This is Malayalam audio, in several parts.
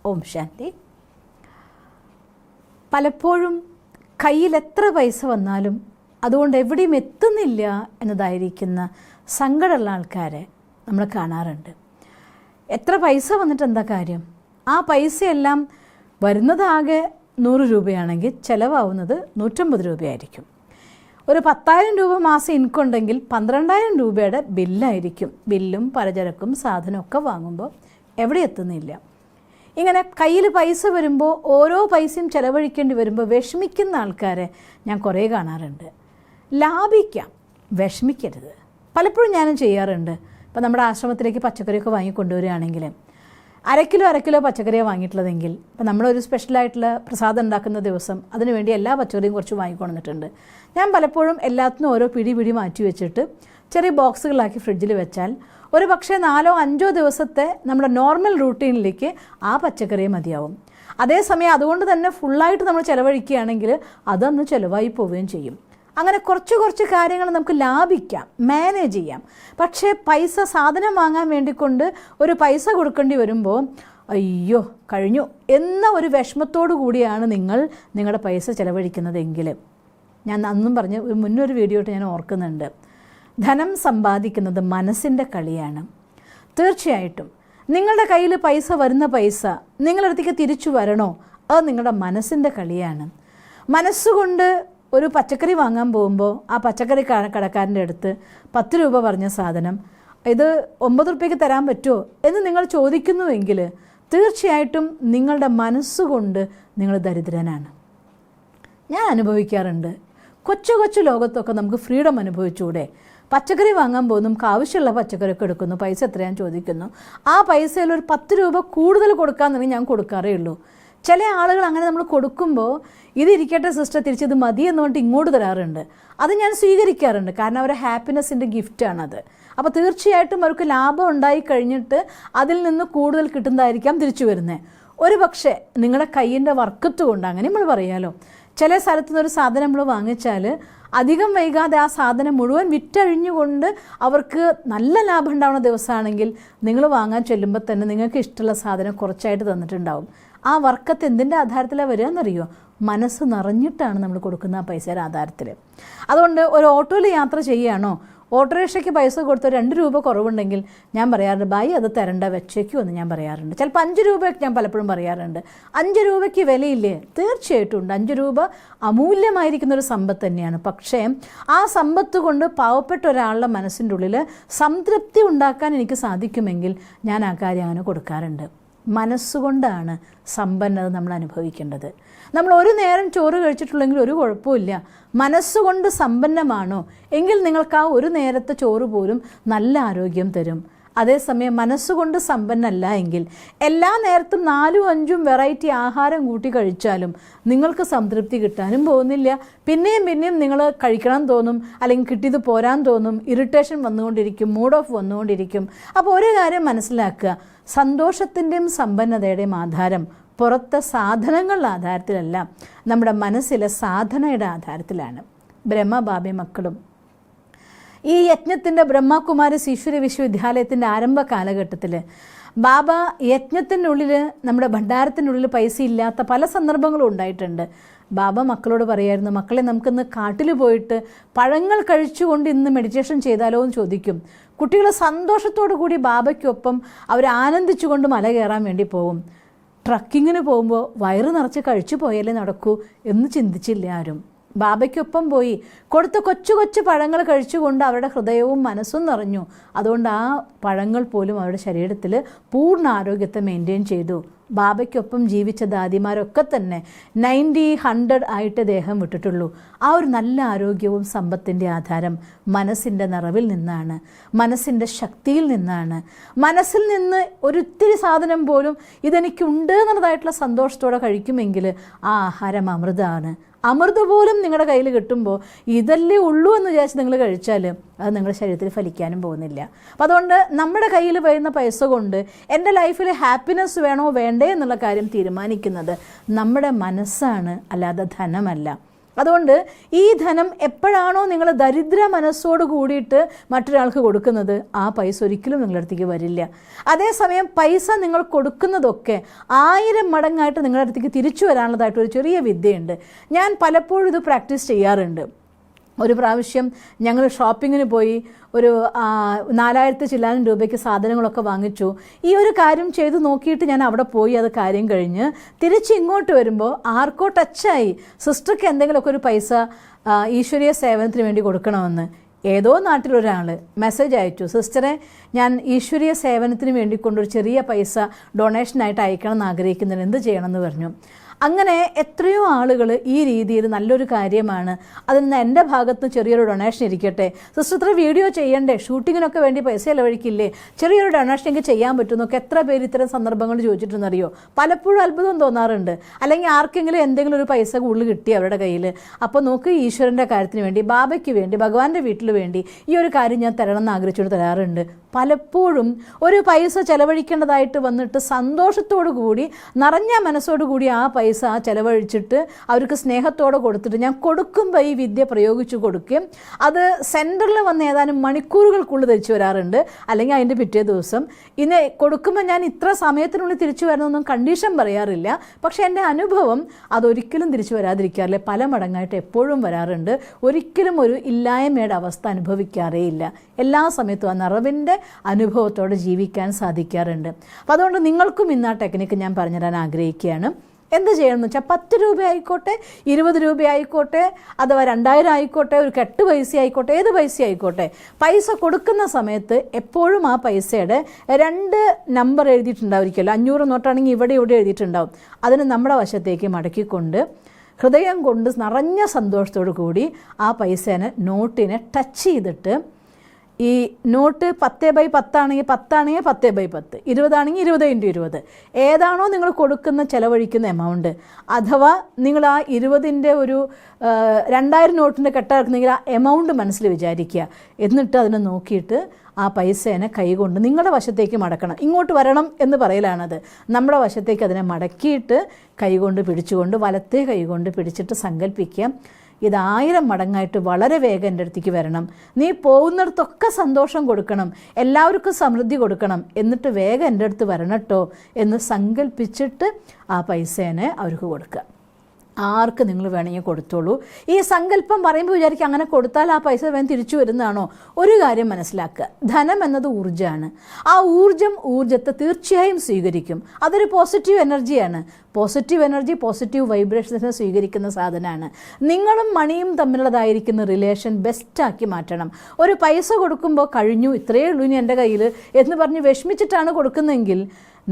ഓം ശാന്തി. പലപ്പോഴും കയ്യിൽ എത്ര പൈസ വന്നാലും അതുകൊണ്ട് എവിടെയും എത്തുന്നില്ല എന്നതായിരിക്കുന്ന സങ്കടമുള്ള ആൾക്കാരെ നമ്മൾ കാണാറുണ്ട്. എത്ര പൈസ വന്നിട്ട് എന്താ കാര്യം? ആ പൈസയെല്ലാം വരുന്നതാകെ 100 രൂപയാണെങ്കിൽ ചിലവാകുന്നത് 150 രൂപയായിരിക്കും. ഒരു 10,000 രൂപ മാസം ഇൻകം ഉണ്ടെങ്കിൽ 12,000 രൂപയുടെ ബില്ലായിരിക്കും. ബില്ലും പലചരക്കും സാധനമൊക്കെ വാങ്ങുമ്പോൾ എവിടെ എത്തുന്നില്ല. ഇങ്ങനെ കയ്യിൽ പൈസ വരുമ്പോൾ ഓരോ പൈസയും ചിലവഴിക്കേണ്ടി വരുമ്പോൾ വിഷമിക്കുന്ന ആൾക്കാരെ ഞാൻ കുറേ കാണാറുണ്ട്. ലാഭിക്കാം, വിഷമിക്കരുത്. പലപ്പോഴും ഞാനും ചെയ്യാറുണ്ട്. ഇപ്പം നമ്മുടെ ആശ്രമത്തിലേക്ക് പച്ചക്കറിയൊക്കെ വാങ്ങിക്കൊണ്ടുവരികയാണെങ്കിൽ അര കിലോ പച്ചക്കറിയാണ് വാങ്ങിയിട്ടുള്ളതെങ്കിൽ ഇപ്പം നമ്മളൊരു സ്പെഷ്യലായിട്ടുള്ള പ്രസാദം ഉണ്ടാക്കുന്ന ദിവസം അതിനുവേണ്ടി എല്ലാ പച്ചക്കറിയും കുറച്ച് വാങ്ങിക്കൊണ്ടിട്ടുണ്ട്. ഞാൻ പലപ്പോഴും എല്ലാത്തിനും ഓരോ പിടി മാറ്റി വെച്ചിട്ട് ചെറിയ ബോക്സുകളാക്കി ഫ്രിഡ്ജിൽ വെച്ചാൽ ഒരു പക്ഷേ 4-5 ദിവസത്തെ നമ്മുടെ നോർമൽ റൂട്ടീനിലേക്ക് ആ പച്ചക്കറിയെ മതിയാവും. അതേസമയം അതുകൊണ്ട് തന്നെ ഫുള്ളായിട്ട് നമ്മൾ ചിലവഴിക്കുകയാണെങ്കിൽ അതൊന്ന് ചിലവായി പോവുകയും ചെയ്യും. അങ്ങനെ കുറച്ച് കാര്യങ്ങൾ നമുക്ക് ലാഭിക്കാം, മാനേജ് ചെയ്യാം. പക്ഷേ പൈസ സാധനം വാങ്ങാൻ വേണ്ടിക്കൊണ്ട് ഒരു പൈസ കൊടുക്കേണ്ടി വരുമ്പോൾ അയ്യോ കഴിഞ്ഞു എന്ന ഒരു വിഷമത്തോടു കൂടിയാണ് നിങ്ങളുടെ പൈസ ചിലവഴിക്കുന്നതെങ്കിൽ, ഞാൻ അന്നും പറഞ്ഞ് മുന്നൊരു വീഡിയോ ഞാൻ ഓർക്കുന്നുണ്ട്, ധനം സമ്പാദിക്കുന്നത് മനസ്സിൻ്റെ കളിയാണ്. തീർച്ചയായിട്ടും നിങ്ങളുടെ കയ്യിൽ പൈസ വരുന്ന പൈസ നിങ്ങളുടെ അടുത്തേക്ക് തിരിച്ചു വരണോ, അത് നിങ്ങളുടെ മനസ്സിൻ്റെ കളിയാണ്. മനസ്സുകൊണ്ട് ഒരു പച്ചക്കറി വാങ്ങാൻ പോകുമ്പോൾ ആ പച്ചക്കറി കടക്കാരൻ്റെ അടുത്ത് 10 രൂപ പറഞ്ഞ സാധനം ഇത് 9 രൂപയ്ക്ക് തരാൻ പറ്റുമോ എന്ന് നിങ്ങൾ ചോദിക്കുന്നുവെങ്കിൽ തീർച്ചയായിട്ടും നിങ്ങളുടെ മനസ്സുകൊണ്ട് നിങ്ങൾ ദരിദ്രനാണ്. ഞാൻ അനുഭവിക്കാറുണ്ട്. കൊച്ചു ലോകത്തൊക്കെ നമുക്ക് ഫ്രീഡം അനുഭവിച്ചൂടെ? പച്ചക്കറി വാങ്ങാൻ പോകുന്നു, നമുക്ക് ആവശ്യമുള്ള പച്ചക്കറിയൊക്കെ എടുക്കുന്നു, പൈസ എത്രയാണെന്ന് ചോദിക്കുന്നു. ആ പൈസയിൽ ഒരു 10 രൂപ കൂടുതൽ കൊടുക്കാമെന്നുണ്ടെങ്കിൽ ഞാൻ കൊടുക്കാറേ ഉള്ളൂ. ചില ആളുകൾ അങ്ങനെ നമ്മൾ കൊടുക്കുമ്പോൾ ഇതിരിക്കട്ടെ സിസ്റ്റർ തിരിച്ചത് മതി എന്ന് പറഞ്ഞിട്ട് ഇങ്ങോട്ട് തരാറുണ്ട്. അത് ഞാൻ സ്വീകരിക്കാറുണ്ട്. കാരണം അവരുടെ ഹാപ്പിനെസ്സിൻ്റെ ഗിഫ്റ്റാണത്. അപ്പോൾ തീർച്ചയായിട്ടും അവർക്ക് ലാഭം ഉണ്ടായി കഴിഞ്ഞിട്ട് അതിൽ നിന്ന് കൂടുതൽ കിട്ടുന്നതായിരിക്കാം തിരിച്ചു വരുന്നത്. ഒരു പക്ഷേ നിങ്ങളുടെ കയ്യിൻ്റെ വർക്കത്ത് കൊണ്ട്, അങ്ങനെ നമ്മൾ പറയാമല്ലോ, ചില സ്ഥലത്തു നിന്നൊരു സാധനം നമ്മൾ വാങ്ങിച്ചാൽ അധികം വൈകാതെ ആ സാധനം മുഴുവൻ വിറ്റഴിഞ്ഞുകൊണ്ട് അവർക്ക് നല്ല ലാഭം ഉണ്ടാവുന്ന ദിവസമാണെങ്കിൽ നിങ്ങൾ വാങ്ങാൻ ചെല്ലുമ്പോൾ തന്നെ നിങ്ങൾക്ക് ഇഷ്ടമുള്ള സാധനം കുറച്ചായിട്ട് തന്നിട്ടുണ്ടാവും. ആ വർക്കത്ത് എന്തിൻ്റെ ആധാരത്തിലാണ് വരിക എന്നറിയോ? മനസ്സ് നിറഞ്ഞിട്ടാണ് നമ്മൾ കൊടുക്കുന്ന ആ പൈസയുടെ ആധാരത്തിൽ. അതുകൊണ്ട് ഒരു ഓട്ടോയിൽ യാത്ര ചെയ്യുകയാണോ, ഓട്ടോറിക്ഷയ്ക്ക് പൈസ കൊടുത്ത് 2 രൂപ കുറവുണ്ടെങ്കിൽ ഞാൻ പറയാറുണ്ട്, ബായി അത് തരണ്ട വെച്ചേക്കോ എന്ന് ഞാൻ പറയാറുണ്ട്. ചിലപ്പോൾ 5 രൂപയൊക്കെ ഞാൻ പലപ്പോഴും പറയാറുണ്ട്. 5 രൂപയ്ക്ക് വിലയില്ലേ? തീർച്ചയായിട്ടും ഉണ്ട്. 5 രൂപ അമൂല്യമായിരിക്കുന്നൊരു സമ്പത്ത് തന്നെയാണ്. പക്ഷേ ആ സമ്പത്ത് കൊണ്ട് പാവപ്പെട്ട ഒരാളുടെ മനസ്സിൻ്റെ ഉള്ളിൽ സംതൃപ്തി ഉണ്ടാക്കാൻ എനിക്ക് സാധിക്കുമെങ്കിൽ ഞാൻ ആ കാര്യം അങ്ങനെ കൊടുക്കാറുണ്ട്. മനസ്സുകൊണ്ടാണ് സമ്പന്നത നമ്മൾ അനുഭവിക്കേണ്ടത്. നമ്മൾ ഒരു നേരം ചോറ് കഴിച്ചിട്ടുള്ളെങ്കിൽ ഒരു കുഴപ്പമില്ല. മനസ്സുകൊണ്ട് സമ്പന്നമാണോ എങ്കിൽ നിങ്ങൾക്ക് ആ ഒരു നേരത്തെ ചോറ് പോലും നല്ല ആരോഗ്യം തരും. അതേസമയം മനസ്സുകൊണ്ട് സമ്പന്നല്ല എങ്കിൽ എല്ലാ നേരത്തും 4-5 വെറൈറ്റി ആഹാരം കൂട്ടി കഴിച്ചാലും നിങ്ങൾക്ക് സംതൃപ്തി കിട്ടാനും പോകുന്നില്ല. പിന്നെയും നിങ്ങൾ കഴിക്കണം തോന്നും, അല്ലെങ്കിൽ കിട്ടിയത് പോരാൻ തോന്നും, ഇറിറ്റേഷൻ വന്നുകൊണ്ടിരിക്കും, മൂഡ് ഓഫ് വന്നുകൊണ്ടിരിക്കും. അപ്പോൾ ഒരു കാര്യം മനസ്സിലാക്കുക, സന്തോഷത്തിൻ്റെയും സമ്പന്നതയുടെയും ആധാരം പുറത്തെ സാധനങ്ങളുടെ ആധാരത്തിലല്ല, നമ്മുടെ മനസ്സിലെ സാധനയുടെ ആധാരത്തിലാണ്. ബ്രഹ്മബാബി മക്കളും ഈ യജ്ഞത്തിൻ്റെ ബ്രഹ്മകുമാരി ഈശ്വര വിശ്വവിദ്യാലയത്തിൻ്റെ ആരംഭ കാലഘട്ടത്തിൽ ബാബ യജ്ഞത്തിൻ്റെ ഉള്ളിൽ, നമ്മുടെ ഭണ്ഡാരത്തിൻ്റെ ഉള്ളിൽ പൈസ ഇല്ലാത്ത പല സന്ദർഭങ്ങളും ഉണ്ടായിട്ടുണ്ട്. ബാബ മക്കളോട് പറയായിരുന്നു, മക്കളെ നമുക്കിന്ന് കാട്ടിൽ പോയിട്ട് പഴങ്ങൾ കഴിച്ചുകൊണ്ട് ഇന്ന് മെഡിറ്റേഷൻ ചെയ്താലോ എന്ന് ചോദിക്കും. കുട്ടികൾ സന്തോഷത്തോടു കൂടി ബാബയ്ക്കൊപ്പം അവർ ആനന്ദിച്ചുകൊണ്ട് മല കയറാൻ വേണ്ടി പോകും. ട്രക്കിങ്ങിന് പോകുമ്പോൾ വയറ് നിറച്ച് കഴിച്ചു പോയാലേ നടക്കൂ എന്ന് ചിന്തിച്ചില്ല ആരും. ബാബയ്ക്കൊപ്പം പോയി കൊടുത്ത കൊച്ചു പഴങ്ങൾ കഴിച്ചുകൊണ്ട് അവരുടെ ഹൃദയവും മനസ്സും നിറഞ്ഞു. അതുകൊണ്ട് ആ പഴങ്ങൾ പോലും അവരുടെ ശരീരത്തിൽ പൂർണ്ണ ആരോഗ്യത്തെ മെയിൻറ്റെയിൻ ചെയ്തു. ബാബയ്ക്കൊപ്പം ജീവിച്ച ദാദിമാരൊക്കെ തന്നെ 90-100 ആയിട്ട് ദേഹം വിട്ടിട്ടുള്ളൂ. ആ ഒരു നല്ല ആരോഗ്യവും സമ്പത്തിൻ്റെ ആധാരം മനസ്സിൻ്റെ നിറവിൽ നിന്നാണ്, മനസ്സിൻ്റെ ശക്തിയിൽ നിന്നാണ്. മനസ്സിൽ നിന്ന് ഒരിത്തിരി സാധനം പോലും ഇതെനിക്കുണ്ട് എന്നുള്ളതായിട്ടുള്ള സന്തോഷത്തോടെ കഴിക്കുമെങ്കിൽ ആ ആഹാരം അമൃതമാണ്. അമൃത് പോലും നിങ്ങളുടെ കയ്യിൽ കിട്ടുമ്പോൾ ഇതല്ലേ ഉള്ളൂ എന്ന് വിചാരിച്ച് നിങ്ങൾ കഴിച്ചാൽ അത് നിങ്ങളുടെ ശരീരത്തിൽ ഫലിക്കാനും പോകുന്നില്ല. അപ്പോൾ അതുകൊണ്ട് നമ്മുടെ കയ്യിൽ വരുന്ന പൈസ കൊണ്ട് എൻ്റെ ലൈഫിൽ ഹാപ്പിനെസ് വേണോ വേണ്ടേ എന്നുള്ള കാര്യം തീരുമാനിക്കുന്നത് നമ്മുടെ മനസ്സാണ്, അല്ലാതെ ധനമല്ല. അതുകൊണ്ട് ഈ ധനം എപ്പോഴാണോ നിങ്ങൾ ദരിദ്ര മനസ്സോട് കൂടിയിട്ട് മറ്റൊരാൾക്ക് കൊടുക്കുന്നത്, ആ പൈസ ഒരിക്കലും നിങ്ങളുടെ അടുത്തേക്ക് വരില്ല. അതേസമയം പൈസ നിങ്ങൾ കൊടുക്കുന്നതൊക്കെ 1000 മടങ്ങായിട്ട് നിങ്ങളുടെ അടുത്തേക്ക് തിരിച്ചു വരാനുള്ളതായിട്ട് ഒരു ചെറിയ വിദ്യയുണ്ട്. ഞാൻ പലപ്പോഴും ഇത് പ്രാക്ടീസ് ചെയ്യാറുണ്ട്. ഒരു പ്രാവശ്യം ഞങ്ങൾ ഷോപ്പിങ്ങിന് പോയി ഒരു 4000 ചില്ലാനം രൂപയ്ക്ക് സാധനങ്ങളൊക്കെ വാങ്ങിച്ചു. ഈ ഒരു കാര്യം ചെയ്ത് നോക്കിയിട്ട് ഞാൻ അവിടെ പോയി അത് കാര്യം കഴിഞ്ഞ് തിരിച്ച് ഇങ്ങോട്ട് വരുമ്പോൾ ആർക്കോ ടച്ചായി, സിസ്റ്റർക്ക് എന്തെങ്കിലുമൊക്കെ ഒരു പൈസ ഈശ്വരീയ സേവനത്തിന് വേണ്ടി കൊടുക്കണമെന്ന്. ഏതോ നാട്ടിലൊരാൾ മെസ്സേജ് അയച്ചു, സിസ്റ്ററെ ഞാൻ ഈശ്വരീയ സേവനത്തിന് വേണ്ടി കൊണ്ടൊരു ചെറിയ പൈസ ഡൊണേഷനായിട്ട് അയക്കണം എന്ന് ആഗ്രഹിക്കുന്നുണ്ട്, എന്ത് ചെയ്യണമെന്ന് പറഞ്ഞു. അങ്ങനെ എത്രയോ ആളുകൾ ഈ രീതിയിൽ നല്ലൊരു കാര്യമാണ്, അതിൽ നിന്ന് എൻ്റെ ഭാഗത്ത് ചെറിയൊരു ഡൊണേഷൻ ഇരിക്കട്ടെ, സിസ്റ്റർ ഇത്ര വീഡിയോ ചെയ്യണ്ടേ, ഷൂട്ടിങ്ങിനൊക്കെ വേണ്ടി പൈസ ചിലവഴിക്കില്ലേ, ചെറിയൊരു ഡൊണേഷൻ എനിക്ക് ചെയ്യാൻ പറ്റുമെന്നൊക്കെ എത്ര പേര് ഇത്തരം സന്ദർഭങ്ങൾ ചോദിച്ചിട്ടുണ്ടെന്നറിയോ. പലപ്പോഴും അത്ഭുതം തോന്നാറുണ്ട്. അല്ലെങ്കിൽ ആർക്കെങ്കിലും എന്തെങ്കിലും ഒരു പൈസ കൂടുതൽ കിട്ടി അവരുടെ കയ്യിൽ, അപ്പോൾ നോക്ക് ഈശ്വരൻ്റെ കാര്യത്തിന് വേണ്ടി, ബാബയ്ക്ക് വേണ്ടി, ഭഗവാന്റെ വീട്ടിൽ വേണ്ടി ഈ ഒരു കാര്യം ഞാൻ തരണം എന്ന് ആഗ്രഹിച്ചുകൊണ്ട് തരാറുണ്ട്. പലപ്പോഴും ഒരു പൈസ ചെലവഴിക്കേണ്ടതായിട്ട് വന്നിട്ട് സന്തോഷത്തോടു കൂടി നിറഞ്ഞ മനസ്സോടു കൂടി ആ പൈസ ചെലവഴിച്ചിട്ട് അവർക്ക് സ്നേഹത്തോടെ കൊടുത്തിട്ട് ഞാൻ കൊടുക്കുമ്പോൾ ഈ വിദ്യ പ്രയോഗിച്ച് കൊടുക്കും. അത് സെൻറ്ററിൽ വന്ന് ഏതാനും മണിക്കൂറുകൾക്കുള്ളിൽ തിരിച്ചു വരാറുണ്ട്. അല്ലെങ്കിൽ അതിൻ്റെ പിറ്റേ ദിവസം ഇന്ന് കൊടുക്കുമ്പോൾ ഞാൻ ഇത്ര സമയത്തിനുള്ളിൽ തിരിച്ചു വരണമെന്നൊന്നും കണ്ടീഷൻ പറയാറില്ല. പക്ഷേ എൻ്റെ അനുഭവം അതൊരിക്കലും തിരിച്ചു വരാതിരിക്കാറില്ല, പല മടങ്ങായിട്ട് എപ്പോഴും വരാറുണ്ട്. ഒരിക്കലും ഒരു ഇല്ലായ്മയുടെ അവസ്ഥ അനുഭവിക്കാറേയില്ല. എല്ലാ സമയത്തും ആ നിറവിൻ്റെ അനുഭവത്തോടെ ജീവിക്കാൻ സാധിക്കാറുണ്ട്. അപ്പോൾ അതുകൊണ്ട് നിങ്ങൾക്കും ഇന്ന് ആ ടെക്നിക്ക് ഞാൻ പറഞ്ഞുതരാൻ ആഗ്രഹിക്കുകയാണ്. എന്ത് ചെയ്യണമെന്ന് വെച്ചാൽ 10 രൂപ ആയിക്കോട്ടെ, 20 രൂപ ആയിക്കോട്ടെ, അഥവാ 2000 ആയിക്കോട്ടെ, ഒരു 8 പൈസ ആയിക്കോട്ടെ, ഏത് പൈസ ആയിക്കോട്ടെ, പൈസ കൊടുക്കുന്ന സമയത്ത് എപ്പോഴും ആ പൈസയുടെ 2 നമ്പർ എഴുതിയിട്ടുണ്ടായിരിക്കുമല്ലോ. 500 നോട്ടാണെങ്കിൽ ഇവിടെ എഴുതിയിട്ടുണ്ടാവും. അതിന് നമ്മുടെ വശത്തേക്ക് മടക്കിക്കൊണ്ട് ഹൃദയം കൊണ്ട് നിറഞ്ഞ സന്തോഷത്തോടു കൂടി ആ പൈസേനെ നോട്ടിനെ ടച്ച് ചെയ്തിട്ട്, ഈ നോട്ട് 10/10 ആണെങ്കിൽ 10 10/10, 20 ആണെങ്കിൽ 20x20, ഏതാണോ നിങ്ങൾ കൊടുക്കുന്ന ചിലവഴിക്കുന്ന എമൗണ്ട്, അഥവാ നിങ്ങൾ ആ 20ൻ്റെ ഒരു 2000 നോട്ടിൻ്റെ കെട്ടിറക്കുന്നെങ്കിൽ ആ എമൗണ്ട് മനസ്സിൽ വിചാരിക്കുക. എന്നിട്ട് അതിനെ നോക്കിയിട്ട് ആ പൈസേനെ കൈകൊണ്ട് നിങ്ങളുടെ വശത്തേക്ക് മടക്കണം. ഇങ്ങോട്ട് വരണം എന്ന് പറയലാണത്. നമ്മുടെ വശത്തേക്ക് അതിനെ മടക്കിയിട്ട് കൈകൊണ്ട് പിടിച്ചുകൊണ്ട്, വലത്തേ കൈകൊണ്ട് പിടിച്ചിട്ട് സങ്കല്പിക്കുക, ഇത് 1000 മടങ്ങായിട്ട് വളരെ വേഗം എൻ്റെ അടുത്തേക്ക് വരണം, നീ പോകുന്നിടത്തൊക്കെ സന്തോഷം കൊടുക്കണം, എല്ലാവർക്കും സമൃദ്ധി കൊടുക്കണം, എന്നിട്ട് വേഗം എൻ്റെ അടുത്ത് വരണട്ടോ എന്ന് സങ്കല്പിച്ചിട്ട് ആ പൈസേനെ അവർക്ക് കൊടുക്കുക. ആർക്ക് നിങ്ങൾ വേണമെങ്കിൽ കൊടുത്തോളൂ. ഈ സങ്കല്പം പറയുമ്പോൾ വിചാരിക്കുക അങ്ങനെ കൊടുത്താൽ ആ പൈസ വേഗം തിരിച്ചു വരുന്നതാണോ? ഒരു കാര്യം മനസ്സിലാക്കുക, ധനം എന്നത് ഊർജ്ജമാണ്. ആ ഊർജ്ജത്തെ തീർച്ചയായും സ്വീകരിക്കും. അതൊരു പോസിറ്റീവ് എനർജിയാണ്. പോസിറ്റീവ് എനർജി, പോസിറ്റീവ് വൈബ്രേഷൻസിനെ സ്വീകരിക്കുന്ന സാധനമാണ്. നിങ്ങളും മണിയും തമ്മിലുള്ളതായിരിക്കുന്ന റിലേഷൻ ബെസ്റ്റാക്കി മാറ്റണം. ഒരു പൈസ കൊടുക്കുമ്പോൾ കഴിഞ്ഞു, ഇത്രയേ ഉള്ളൂ ഇനി എൻ്റെ കയ്യിൽ എന്ന് പറഞ്ഞ് വിഷമിച്ചിട്ടാണ് കൊടുക്കുന്നതെങ്കിൽ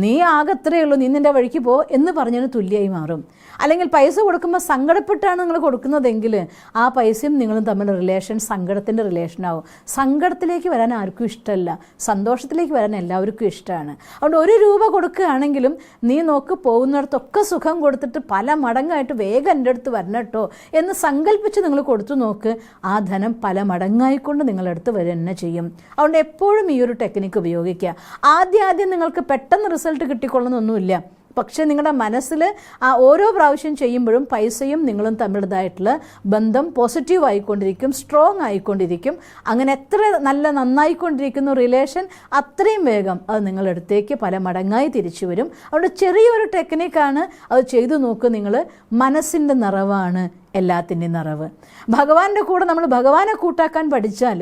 നീ ആകെ ഇത്രയേ ഉള്ളൂ, നീ നിൻ്റെ വഴിക്ക് പോ എന്ന് പറഞ്ഞതിന് തുല്യമായി മാറും. അല്ലെങ്കിൽ പൈസ കൊടുക്കുമ്പോൾ സങ്കടപ്പെട്ടാണ് നിങ്ങൾ കൊടുക്കുന്നതെങ്കിൽ ആ പൈസയും നിങ്ങളും തമ്മിലുള്ള റിലേഷൻ സങ്കടത്തിൻ്റെ റിലേഷനാവും. സങ്കടത്തിലേക്ക് വരാൻ ആർക്കും ഇഷ്ടമല്ല, സന്തോഷത്തിലേക്ക് വരാൻ എല്ലാവർക്കും ഇഷ്ടമാണ്. അതുകൊണ്ട് 1 രൂപ കൊടുക്കുകയാണെങ്കിലും നീ നോക്ക്, പോകുന്നിടത്തൊക്കെ സുഖം കൊടുത്തിട്ട് പല മടങ്ങായിട്ട് വേഗം എൻ്റെ അടുത്ത് വരണം കേട്ടോ എന്ന് സങ്കല്പിച്ച് നിങ്ങൾ കൊടുത്തു നോക്ക്, ആ ധനം പല മടങ്ങായിക്കൊണ്ട് നിങ്ങളുടെ അടുത്ത് വരെ തന്നെ ചെയ്യും. അതുകൊണ്ട് എപ്പോഴും ഈ ഒരു ടെക്നിക്ക് ഉപയോഗിക്കുക. ആദ്യം നിങ്ങൾക്ക് പെട്ടെന്ന് റിസൾട്ട് കിട്ടിക്കൊള്ളുന്നൊന്നുമില്ല. പക്ഷേ നിങ്ങളുടെ മനസ്സിൽ ആ ഓരോ പ്രാവശ്യം ചെയ്യുമ്പോഴും പൈസയും നിങ്ങളും തമ്മിലുള്ളതായിട്ടുള്ള ബന്ധം പോസിറ്റീവ് ആയിക്കൊണ്ടിരിക്കും, സ്ട്രോങ് ആയിക്കൊണ്ടിരിക്കും. അങ്ങനെ എത്ര നന്നായിക്കൊണ്ടിരിക്കുന്ന റിലേഷൻ അത്രയും വേഗം അത് നിങ്ങളുടെ അടുത്തേക്ക് പല മടങ്ങായി തിരിച്ചു വരും. അതുകൊണ്ട് ചെറിയൊരു ടെക്നിക്കാണ്, അത് ചെയ്തു നോക്കുക. നിങ്ങൾ മനസ്സിൻ്റെ നിറവാണ് എല്ലാത്തിൻ്റെയും നിറവ്. ഭഗവാന്റെ കൂടെ നമ്മൾ ഭഗവാനെ കൂട്ടാക്കാൻ പഠിച്ചാൽ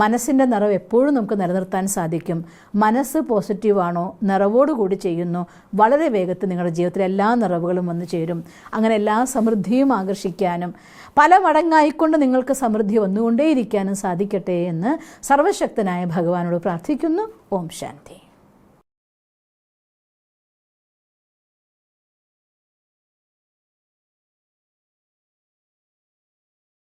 മനസ്സിൻ്റെ നിറവ് എപ്പോഴും നമുക്ക് നിലനിർത്താൻ സാധിക്കും. മനസ്സ് പോസിറ്റീവാണോ, നിറവോടുകൂടി ചെയ്യുന്നു, വളരെ വേഗത്തിൽ നിങ്ങളുടെ ജീവിതത്തിൽ എല്ലാ നിറവുകളും വന്നു ചേരും. അങ്ങനെ എല്ലാ സമൃദ്ധിയും ആകർഷിക്കാനും പല മടങ്ങായിക്കൊണ്ട് നിങ്ങൾക്ക് സമൃദ്ധി വന്നുകൊണ്ടേയിരിക്കാനും സാധിക്കട്ടെ എന്ന് സർവശക്തനായ ഭഗവാനോട് പ്രാർത്ഥിക്കുന്നു. ഓം ശാന്തി.